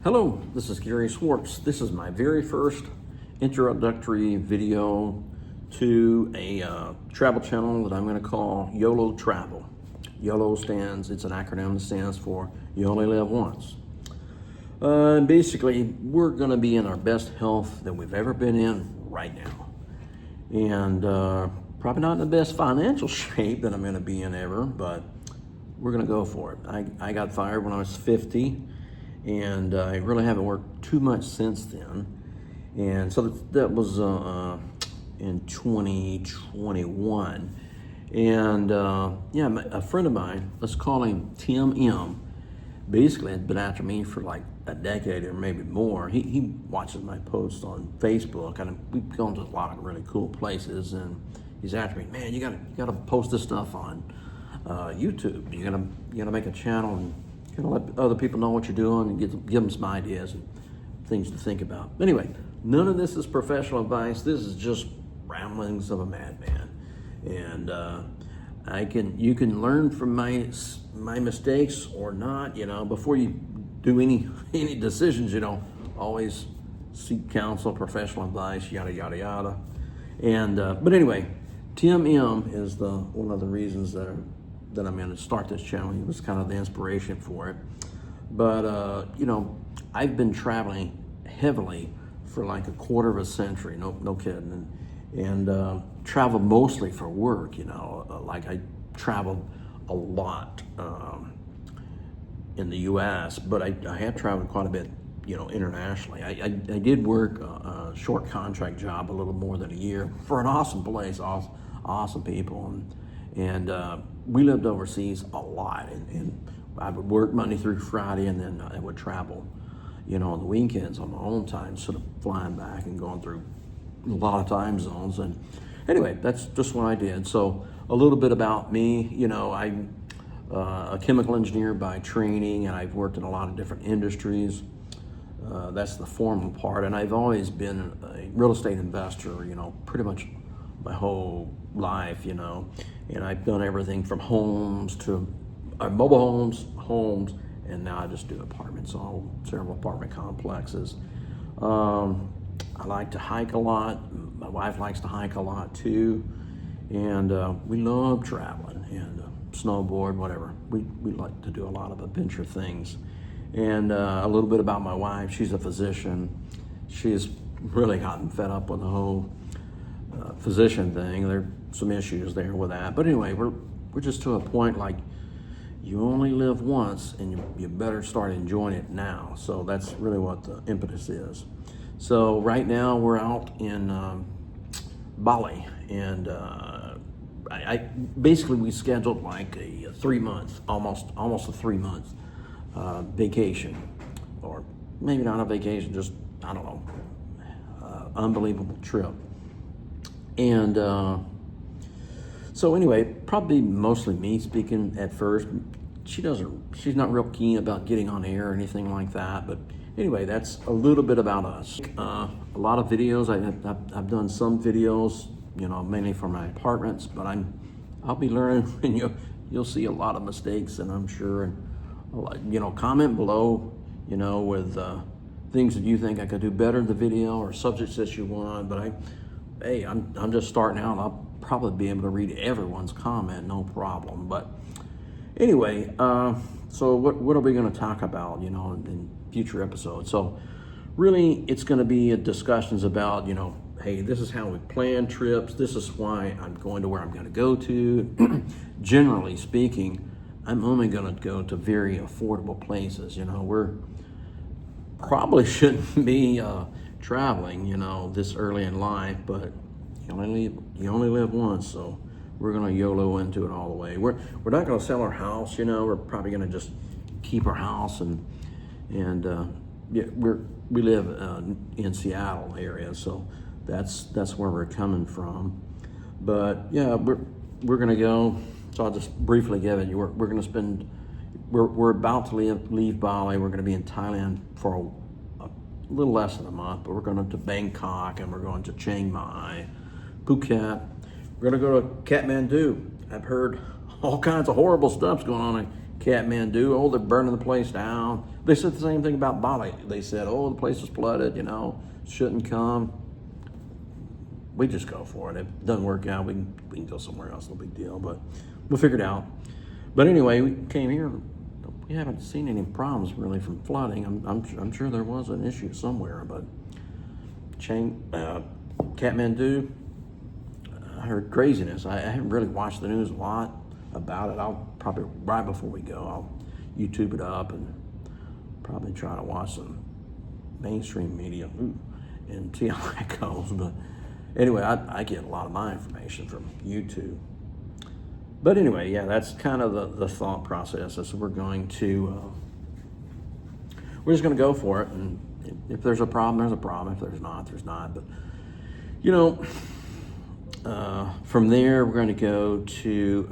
Hello, this is Gary Swartz. This is my very first introductory video to a travel channel that I'm going to call YOLO Travel. YOLO it's an acronym that stands for You Only Live Once. Basically, we're going to be in our best health that we've ever been in right now. And probably not in the best financial shape that I'm going to be in ever, but we're going to go for it. I got fired when I was 50. And I really haven't worked too much since then. And so that was in 2021. And a friend of mine, let's call him Tim M, basically had been after me for like a decade or maybe more. He watches my posts on Facebook, and we've gone to a lot of really cool places, and he's after me, man, you gotta post this stuff on YouTube. You gotta make a channel and let other people know what you're doing and give them some ideas and things to think about. Anyway, none of this is professional advice. This is just ramblings of a madman. And you can learn from my mistakes or not. Before you do any decisions, always seek counsel, professional advice, yada yada yada. And but anyway, Tim M is one of the reasons that I'm going to start this channel. He was kind of the inspiration for it. But, I've been traveling heavily for like a quarter of a century, no kidding, and traveled mostly for work, like I traveled a lot in the U.S., but I have traveled quite a bit, internationally. I did work a short contract job, a little more than a year, for an awesome place, awesome people, and we lived overseas a lot, and I would work Monday through Friday, and then I would travel, on the weekends on my own time, sort of flying back and going through a lot of time zones. And anyway, that's just what I did. So a little bit about me, I'm a chemical engineer by training, and I've worked in a lot of different industries. That's the formal part, and I've always been a real estate investor, pretty much my whole life, and I've done everything from homes to mobile homes, and now I just do apartments, several apartment complexes. I like to hike a lot. My wife likes to hike a lot too, and we love traveling and snowboard, whatever. We like to do a lot of adventure things. And a little bit about my wife. She's a physician. She's really gotten fed up with the whole physician thing. There are some issues there with that, but anyway, we're just to a point like you only live once, and you better start enjoying it now. So that's really what the impetus is. So right now we're out in Bali, and I basically we scheduled like a 3-month, almost a 3-month vacation, or maybe not a vacation, just I don't know, unbelievable trip. And so anyway, probably mostly me speaking at first. She's not real keen about getting on air or anything like that. But anyway, that's a little bit about us. A lot of videos. I've done some videos, mainly for my apartments. But I'll be learning, and you'll see a lot of mistakes, and I'm sure. And comment below, with things that you think I could do better in the video or subjects that you want. But I'm just starting out. I'll probably be able to read everyone's comment, no problem. But anyway, so what are we going to talk about, in future episodes? So really, it's going to be discussions about, hey, this is how we plan trips. This is why I'm going to where I'm going to go to. Generally speaking, I'm only going to go to very affordable places. We're probably shouldn't be traveling, this early in life, but you only live once, so we're gonna YOLO into it all the way. We're not gonna sell our house, we're probably gonna just keep our house, and we live in Seattle area, so that's where we're coming from. But yeah, we're gonna go. So I'll just briefly give it. We're gonna spend. We're about to leave Bali. We're gonna be in Thailand for a little less than a month, but we're going to Bangkok, and we're going to Chiang Mai, Phuket. We're going to go to Kathmandu. I've heard all kinds of horrible stuff's going on Kathmandu, oh, they're burning the place down. They said the same thing about Bali. They said, oh, the place is flooded, shouldn't come. We just go for it. If it doesn't work out, we can go somewhere else, no big deal, but we'll figure it out. But anyway, we came here. We haven't seen any problems really from flooding. I'm sure there was an issue somewhere, but Kathmandu, I heard craziness. I haven't really watched the news a lot about it. I'll probably, right before we go, I'll YouTube it up and probably try to watch some mainstream media and see how that goes. But anyway, I get a lot of my information from YouTube. But anyway, yeah, that's kind of the thought process. So we're just going to go for it. And if there's a problem, there's a problem. If there's not, there's not. But, from there, we're going to go to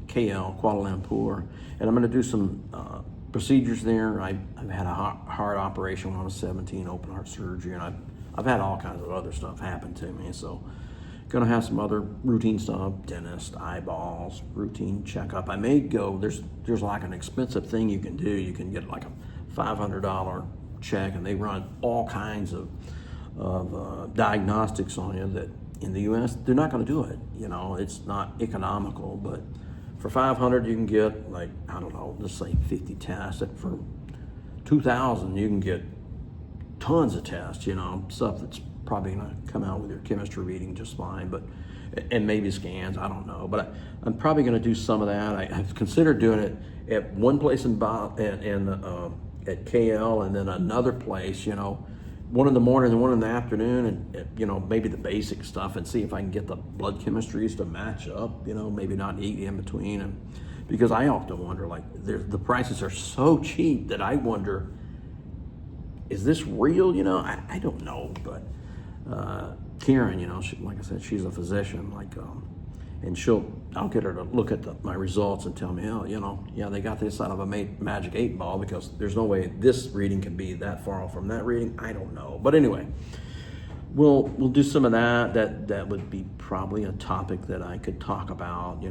KL, Kuala Lumpur, and I'm going to do some procedures there. I've had a heart operation when I was 17, open heart surgery, and I've had all kinds of other stuff happen to me. So, going to have some other routine stuff, dentist, eyeballs, routine checkup. I may go. There's like an expensive thing you can do. You can get like a $500 check, and they run all kinds of diagnostics on you that in the U.S. they're not going to do it. It's not economical, but for $500 you can get, like, I don't know, let's say 50 tests. And for $2,000 you can get tons of tests. Stuff that's probably going to come out with your chemistry reading just fine, and maybe scans. I don't know, but I'm probably going to do some of that. I've considered doing it at one place at KL, and then another place. One in the morning and one in the afternoon, and maybe the basic stuff, and see if I can get the blood chemistries to match up. Maybe not eat in between, and because I often wonder, like, the prices are so cheap that I wonder, is this real? I don't know, but Karen, like I said, she's a physician, and I'll get her to look at my results and tell me, they got this out of a magic 8 ball, because there's no way this reading can be that far off from that reading. I don't know, but anyway, we'll do some of that. That would be probably a topic that I could talk about.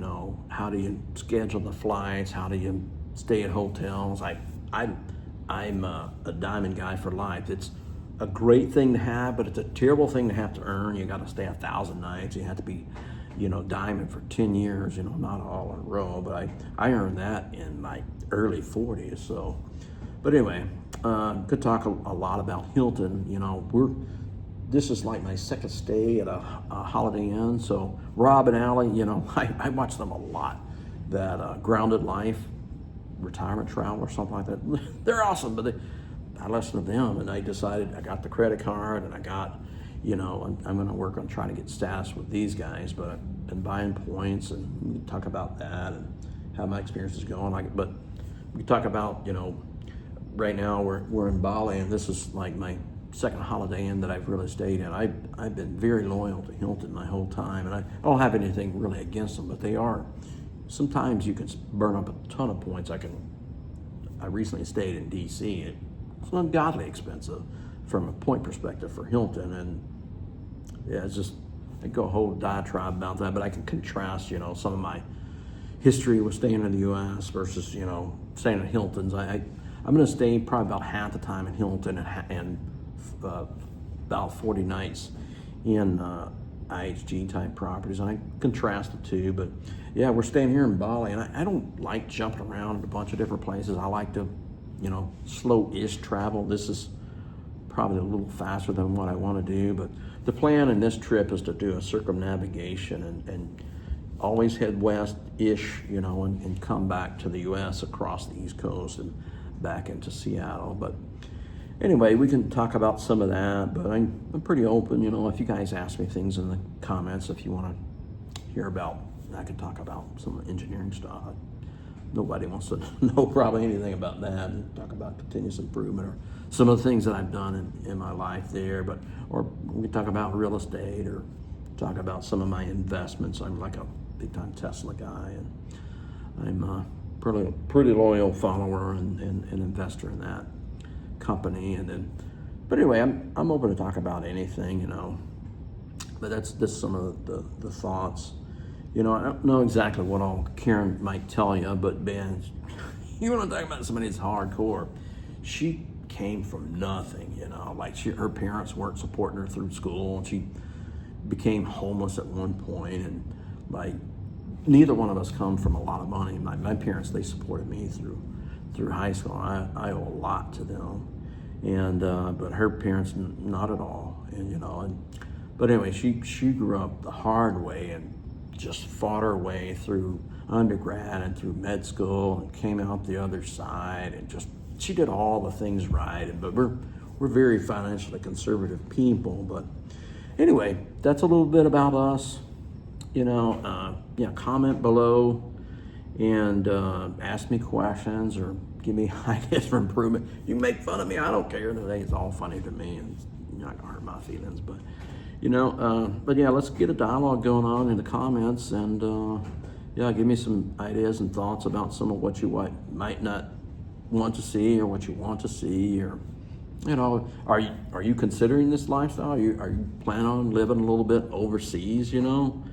How do you schedule the flights? How do you stay at hotels? I'm a diamond guy for life. It's a great thing to have, but it's a terrible thing to have to earn. You got to stay 1,000 nights. You have to be, diamond for 10 years, not all in a row, but I earned that in my early 40s. So, but anyway, could talk a lot about Hilton. This is like my second stay at a Holiday Inn. So Rob and Allie, I watch them a lot. That Grounded Life, retirement travel or something like that. They're awesome, but I listened to them, and I decided, I got the credit card, and I got, I'm going to work on trying to get status with these guys, but I've been buying points, and we can talk about that and how my experience is going. But we talk about, right now we're in Bali, and this is like my second Holiday Inn that I've really stayed in. I've been very loyal to Hilton my whole time, and I don't have anything really against them, but they are, sometimes you can burn up a ton of points. I recently stayed in DC. It's ungodly expensive from a point perspective for Hilton, and yeah, it's just, I go a whole diatribe about that, but I can contrast, some of my history with staying in the U.S. versus, staying at Hilton's. I'm going to stay probably about half the time in Hilton and about 40 nights in IHG type properties, and I contrast the two. But yeah, we're staying here in Bali, and I don't like jumping around at a bunch of different places. I like to, slow-ish travel. This is probably a little faster than what I want to do, but the plan in this trip is to do a circumnavigation and always head west-ish, and come back to the U.S. across the East Coast and back into Seattle. But anyway, we can talk about some of that, but I'm pretty open. If you guys ask me things in the comments, if you want to hear about, I can talk about some engineering stuff. Nobody wants to know probably anything about that, and talk about continuous improvement or some of the things that I've done in my life there. Or we can talk about real estate, or talk about some of my investments. I'm like a big time Tesla guy, and I'm a pretty loyal follower and investor in that company. But anyway, I'm open to talk about anything, But that's some of the thoughts. You know, I don't know exactly what all Karen might tell you, but Ben, you want to talk about somebody that's hardcore. She came from nothing, you know, like her parents weren't supporting her through school, and she became homeless at one point, and like neither one of us come from a lot of money. My parents, they supported me through high school. I owe a lot to them, and but her parents not at all, and you know, but anyway, she grew up the hard way and just fought her way through undergrad and through med school and came out the other side, and just she did all the things right. But we're very financially conservative people. But anyway, that's a little bit about us. You know, yeah, comment below and ask me questions or give me ideas for improvement. You can make fun of me, I don't care. Today it's all funny to me, and you're not gonna hurt my feelings. But you know, but yeah, let's get a dialogue going on in the comments, and yeah, give me some ideas and thoughts about some of what you might not want to see, or what you want to see, or you know, are you considering this lifestyle? Are you planning on living a little bit overseas? You know,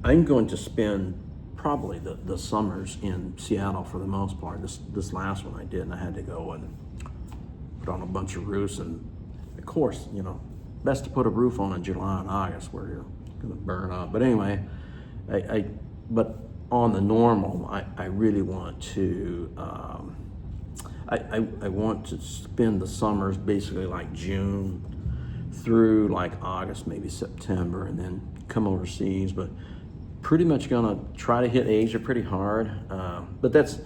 I'm going to spend probably the summers in Seattle for the most part. This last one I did, and I had to go and put on a bunch of roofs, and of course, you know, best to put a roof on in July and August where you're going to burn up. But anyway, but on the normal, I really want to. I want to spend the summers basically like June through like August, maybe September, and then come overseas. But pretty much gonna try to hit Asia pretty hard. But there's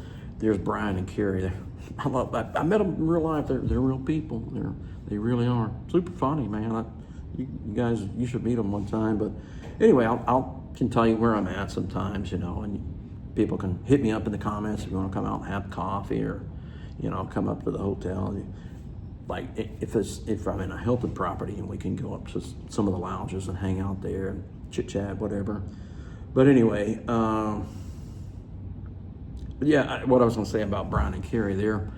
Brian and Carrie. I met them in real life. They're real people. They really are super funny, man. You guys, you should meet them one time. But anyway, can tell you where I'm at sometimes, you know, and people can hit me up in the comments if you want to come out and have coffee, or you know, come up to the hotel. And like if I'm in a Hilton property, and we can go up to some of the lounges and hang out there and chit chat, whatever. But anyway, yeah, what I was going to say about Brian and Carrie there,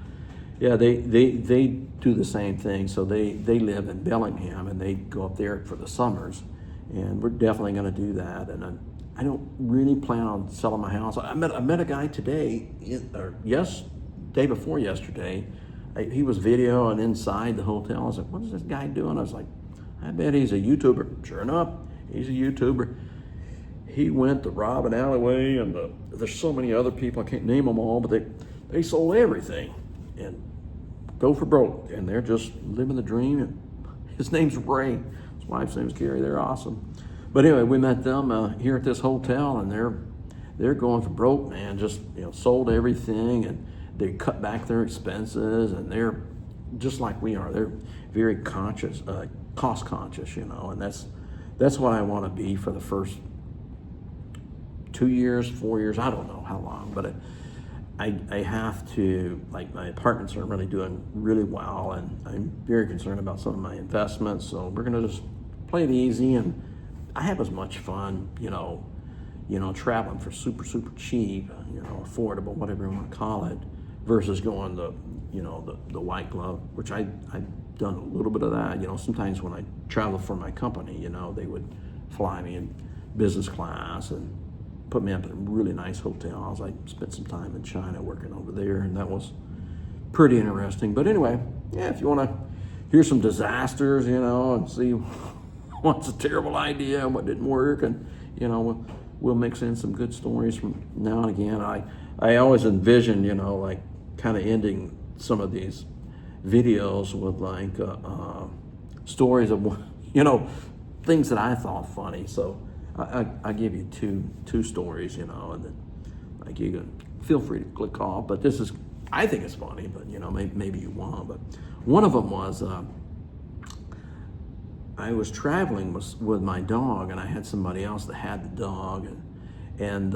yeah, they do the same thing. So they live in Bellingham, and they go up there for the summers, and we're definitely going to do that. And I don't really plan on selling my house. I met a guy today, day before yesterday. He was videoing inside the hotel. I was like, what is this guy doing? I was like, I bet he's a YouTuber. Sure enough, he's a YouTuber. He went to rob an alleyway, and there's so many other people, I can't name them all, but they sold everything and go for broke, and they're just living the dream. And his name's Ray. His wife's name's Carrie. They're awesome. But anyway, we met them here at this hotel, and they're going for broke, man. Just, you know, sold everything, and they cut back their expenses, and they're just like we are. They're very conscious, cost conscious, you know, and that's what I want to be for the first 2 years, 4 years, I don't know how long, but I have to, like, my apartments are really doing really well, and I'm very concerned about some of my investments, so we're gonna just play it easy, and I have as much fun, you know, traveling for super, super cheap, you know, affordable, whatever you want to call it, versus going the white glove, which I've done a little bit of that. You know, sometimes when I travel for my company, you know, they would fly me in business class and put me up in really nice hotels. I spent some time in China working over there, and that was pretty interesting. But anyway, yeah, if you want to hear some disasters, you know, and see what's a terrible idea and what didn't work, and you know, we'll mix in some good stories from now and again. I always envision, you know, like kind of ending some of these videos with like stories of, you know, things that I thought funny. So I give you two stories, you know, and then like you can feel free to click off. But this is, I think it's funny, but you know, maybe you won't. But one of them was I was traveling with my dog, and I had somebody else that had the dog, and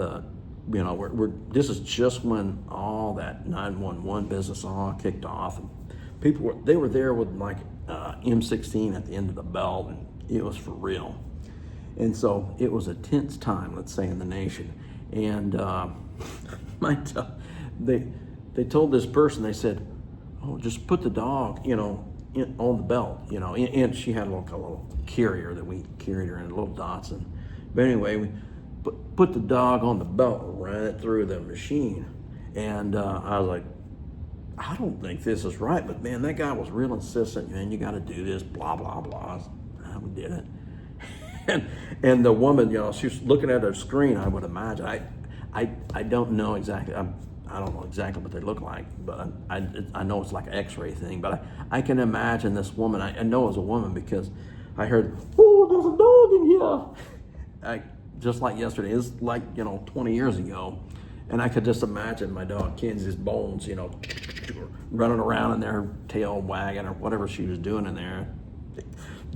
you know, this is just when all that 911 business all kicked off, and people were there with like M16 at the end of the belt, and it was for real. And so it was a tense time, let's say, in the nation. And they told this person, they said, "Oh, just put the dog, you know, on the belt, you know." And she had a little carrier that we carried her in, a little Datsun, But anyway, we put the dog on the belt and ran it through the machine. And I was like, I don't think this is right, but man, that guy was real insistent. Man, you got to do this, blah, blah, blah. We did it. and the woman, she was looking at her screen, I would imagine. I don't know exactly. I don't know exactly what they look like, but I know it's like an X-ray thing. But I can imagine this woman. I know it was a woman because I heard, oh, there's a dog in here. Just like yesterday. It's like 20 years ago, and I could just imagine my dog Kenzie's bones, running around in there, tail wagging or whatever she was doing in there.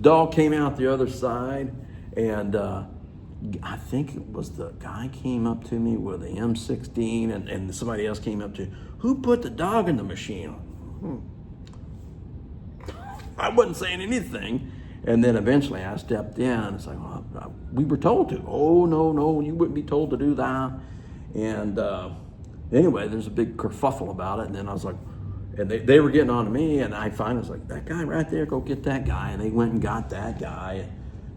Dog came out the other side, and I think it was the guy came up to me with the M16, and somebody else came up to, who put the dog in the machine? I wasn't saying anything. And then eventually I stepped in. It's like, well, we were told to. Oh, no, you wouldn't be told to do that. And anyway, there's a big kerfuffle about it. And then I was like, and they were getting on to me, and I finally was like, that guy right there, go get that guy. And they went and got that guy,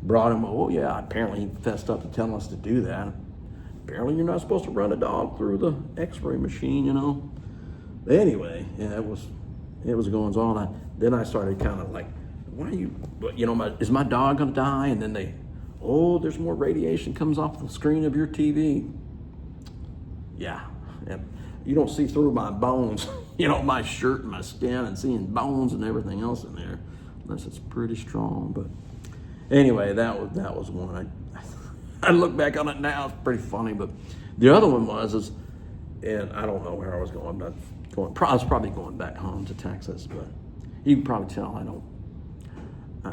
brought him. Oh yeah, apparently he fessed up to telling us to do that. Apparently you're not supposed to run a dog through the X-ray machine, Anyway, yeah, it was going on. Then I started kind of like, why are you, is my dog gonna die? And then there's more radiation comes off the screen of your TV. Yeah, and you don't see through my bones, my shirt and my skin, and seeing bones and everything else in there, unless it's pretty strong. But anyway, that was one. I look back on it now, it's pretty funny. But the other one and I don't know where I was going. I was probably going back home to Texas, but you can probably tell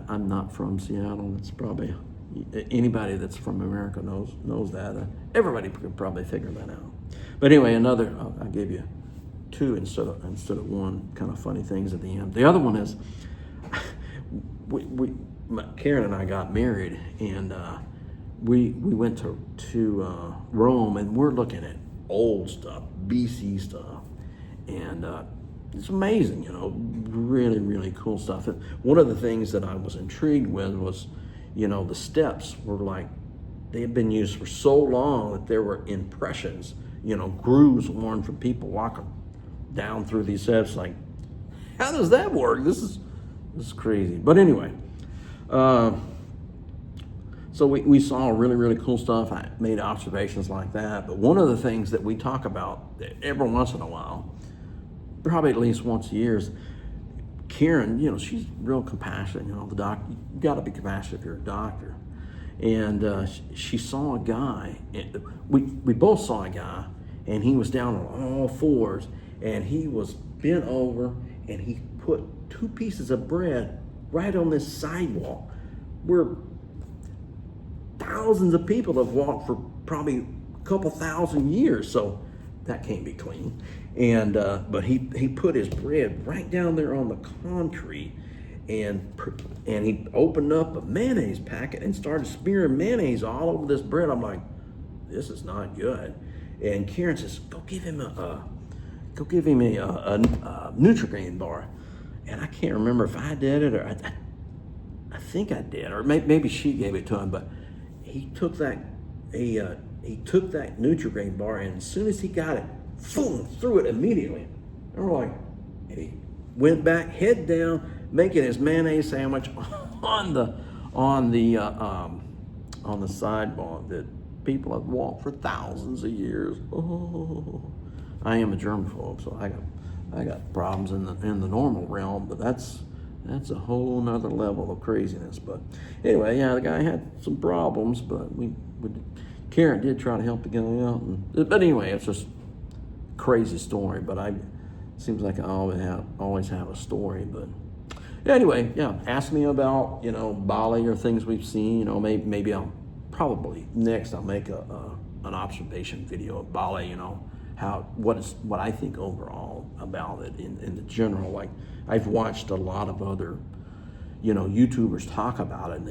I'm not from Seattle. It's probably anybody that's from America knows that. Everybody could probably figure that out. But anyway, I gave you two instead of one kind of funny things at the end. The other one is Karen and I got married, and we went to Rome, and we're looking at old stuff, BC stuff, and it's amazing, really, really cool stuff. And one of the things that I was intrigued with was, the steps were like, they had been used for so long that there were impressions, grooves worn from people walking down through these steps. Like, how does that work? This is crazy. But anyway, so we saw really, really cool stuff. I made observations like that. But one of the things that we talk about every once in a while, probably at least once a year, is Karen, she's real compassionate. The doctor, you got to be compassionate if you're a doctor. And she saw a guy, we both saw a guy, and he was down on all fours, and he was bent over, and he put 2 pieces of bread right on this sidewalk where thousands of people have walked for probably a couple thousand years, so that can't be clean. And but he put his bread right down there on the concrete, and he opened up a mayonnaise packet and started smearing mayonnaise all over this bread. I'm like, this is not good. And Karen says, go give him a Nutri-Grain bar. And I can't remember if I did it, or I think I did, or maybe she gave it to him. But he took that Nutri-Grain bar, and as soon as he got it, boom, threw it immediately. And we're like, and he went back, head down, making his mayonnaise sandwich on the sidewalk that people have walked for thousands of years. Oh, I am a germaphobe, so I got problems in the normal realm, but that's a whole nother level of craziness. But anyway, yeah, the guy had some problems, but Karen did try to help the guy out. But anyway, it's just crazy story. But it seems like I always have a story. But anyway, yeah, ask me about Bali or things we've seen. Maybe I'll probably next I'll make an observation video of Bali. What I think overall about it in the general. Like, I've watched a lot of other YouTubers talk about it.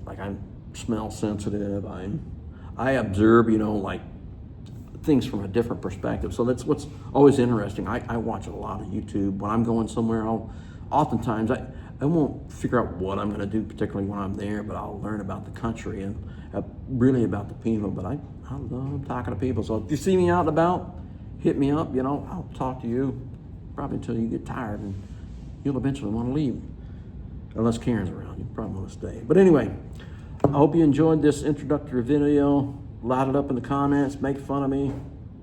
Like, I'm smell sensitive. I observe like things from a different perspective. So that's what's always interesting. I watch a lot of YouTube when I'm going somewhere. Oftentimes I won't figure out what I'm going to do, particularly when I'm there, but I'll learn about the country and really about the people. But I love talking to people. So if you see me out and about, hit me up. You know, I'll talk to you probably until you get tired, and you'll eventually want to leave. Unless Karen's around, you probably want to stay. But anyway, I hope you enjoyed this introductory video. Light it up in the comments, make fun of me.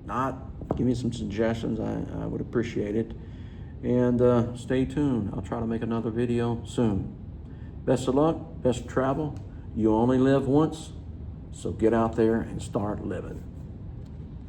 Not, give me some suggestions. I would appreciate it. And stay tuned. I'll try to make another video soon. Best of luck, best of travel. You only live once, so get out there and start living.